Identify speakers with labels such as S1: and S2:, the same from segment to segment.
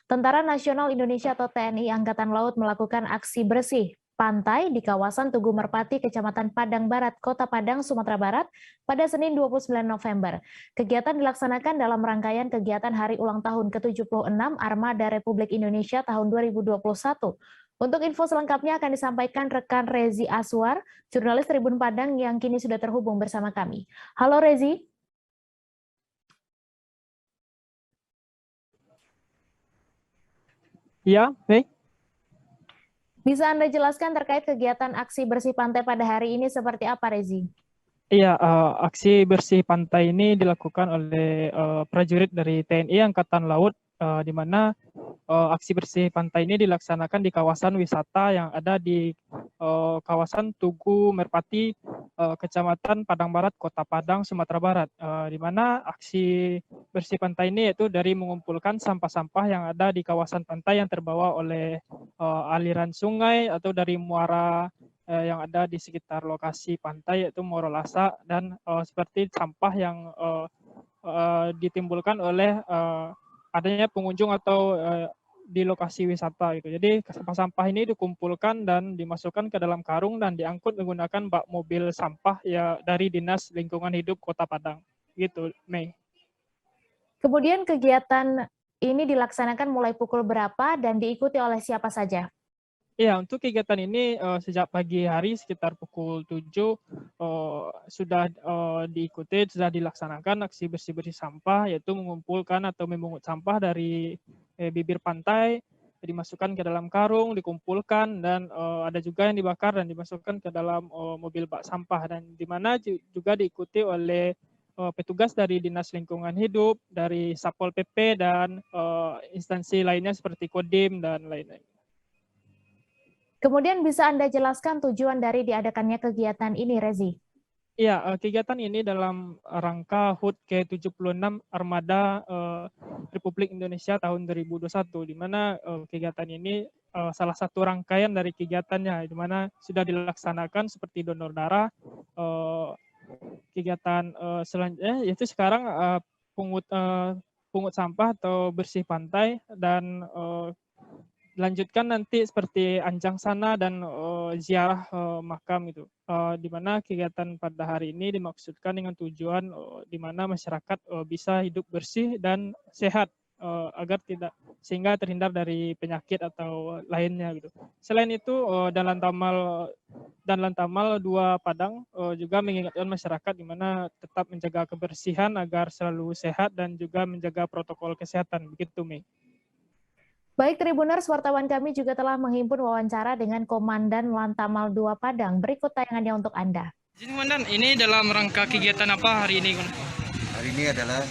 S1: Tentara Nasional Indonesia atau TNI Angkatan Laut melakukan aksi bersih pantai di kawasan Tugu Merpati, Kecamatan Padang Barat, Kota Padang, Sumatera Barat pada Senin 29 November. Kegiatan dilaksanakan dalam rangkaian kegiatan Hari Ulang Tahun ke-76 Armada Republik Indonesia tahun 2021. Untuk info selengkapnya akan disampaikan rekan Rezi Aswar, jurnalis Tribun Padang yang kini sudah terhubung bersama kami. Halo Rezi.
S2: Iya, baik.
S1: Bisa Anda jelaskan terkait kegiatan aksi bersih pantai pada hari ini seperti apa, Rezi?
S2: Iya, aksi bersih pantai ini dilakukan oleh prajurit dari TNI Angkatan Laut, di mana aksi bersih pantai ini dilaksanakan di kawasan wisata yang ada di kawasan Tugu Merpati, Kecamatan Padang Barat, Kota Padang, Sumatera Barat. Di mana aksi bersih pantai ini yaitu dari mengumpulkan sampah-sampah yang ada di kawasan pantai yang terbawa oleh aliran sungai atau dari muara yang ada di sekitar lokasi pantai yaitu Muara Lasa, dan seperti sampah yang ditimbulkan oleh adanya pengunjung atau di lokasi wisata gitu. Jadi sampah-sampah ini dikumpulkan dan dimasukkan ke dalam karung dan diangkut menggunakan bak mobil sampah ya dari Dinas Lingkungan Hidup Kota Padang. Gitu, Mei.
S1: Kemudian kegiatan ini dilaksanakan mulai pukul berapa dan diikuti oleh siapa saja?
S2: Ya, untuk kegiatan ini sejak pagi hari sekitar pukul 7 sudah diikuti, sudah dilaksanakan aksi bersih-bersih sampah, yaitu mengumpulkan atau memungut sampah dari bibir pantai, dimasukkan ke dalam karung, dikumpulkan, dan ada juga yang dibakar dan dimasukkan ke dalam mobil bak sampah, dan di mana juga diikuti oleh petugas dari Dinas Lingkungan Hidup, dari Satpol PP, dan instansi lainnya seperti Kodim dan lain-lain.
S1: Kemudian bisa Anda jelaskan tujuan dari diadakannya kegiatan ini, Rezi?
S2: Iya, kegiatan ini dalam rangka HUT ke-76 Armada Republik Indonesia tahun 2021, di mana kegiatan ini salah satu rangkaian dari kegiatannya, di mana sudah dilaksanakan seperti donor darah, kegiatan selanjutnya yaitu sekarang pungut sampah atau bersih pantai, dan dilanjutkan nanti seperti anjang sana dan ziarah makam gitu. Di mana kegiatan pada hari ini dimaksudkan dengan tujuan di mana masyarakat bisa hidup bersih dan sehat agar tidak sehingga terhindar dari penyakit atau lainnya gitu. Selain itu dan Lantamal 2 Padang juga mengingatkan masyarakat di mana tetap menjaga kebersihan agar selalu sehat dan juga menjaga protokol kesehatan, begitu Mei.
S1: Baik Tribuners, wartawan kami juga telah menghimpun wawancara dengan Komandan Lantamal 2 Padang. Berikut tayangannya untuk Anda.
S2: Jadi Komandan, ini dalam rangka kegiatan apa hari ini?
S3: Hari ini adalah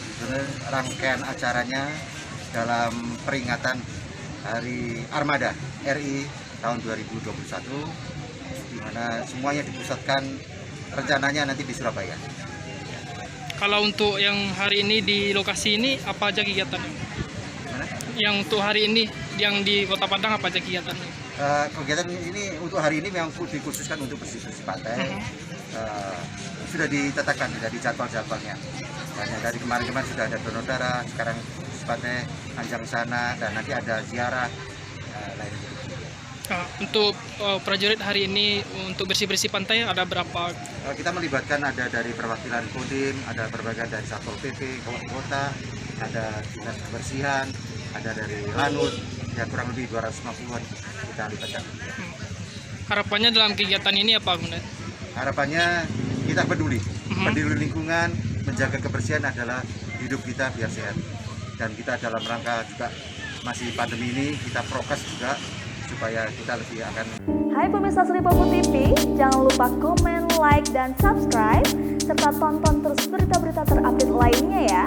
S3: rangkaian acaranya dalam peringatan Hari Armada RI tahun 2021, di mana semuanya dipusatkan rencananya nanti di Surabaya.
S2: Kalau untuk yang hari ini di lokasi ini apa aja kegiatannya? Yang untuk hari ini yang di Kota Padang apa aja kegiatannya?
S3: Kegiatan ini untuk hari ini memang dikhususkan untuk bersih-bersih pantai. Sudah ditetapkan, sudah di jadwal-jadwalnya. Dari kemarin-kemarin sudah ada donor darah, sekarang pantai Anjang sana, dan nanti ada ziarah lainnya.
S2: Untuk prajurit hari ini untuk bersih-bersih pantai ada berapa?
S3: Kita melibatkan ada dari perwakilan Kodim, ada berbagai dari Satpol PP, kota, ada dinas kebersihan, ada dari Lanut, ya kurang lebih 250-an kita libatkan.
S2: Harapannya dalam kegiatan ini apa, Bunda?
S3: Harapannya kita peduli lingkungan, menjaga kebersihan adalah hidup kita biar sehat. Dan kita dalam rangka juga masih pandemi ini, kita prokes juga supaya kita lebih akan.
S4: Hai pemirsa Sri Popo TV, jangan lupa komen, like, dan subscribe, serta tonton terus berita-berita terupdate lainnya ya.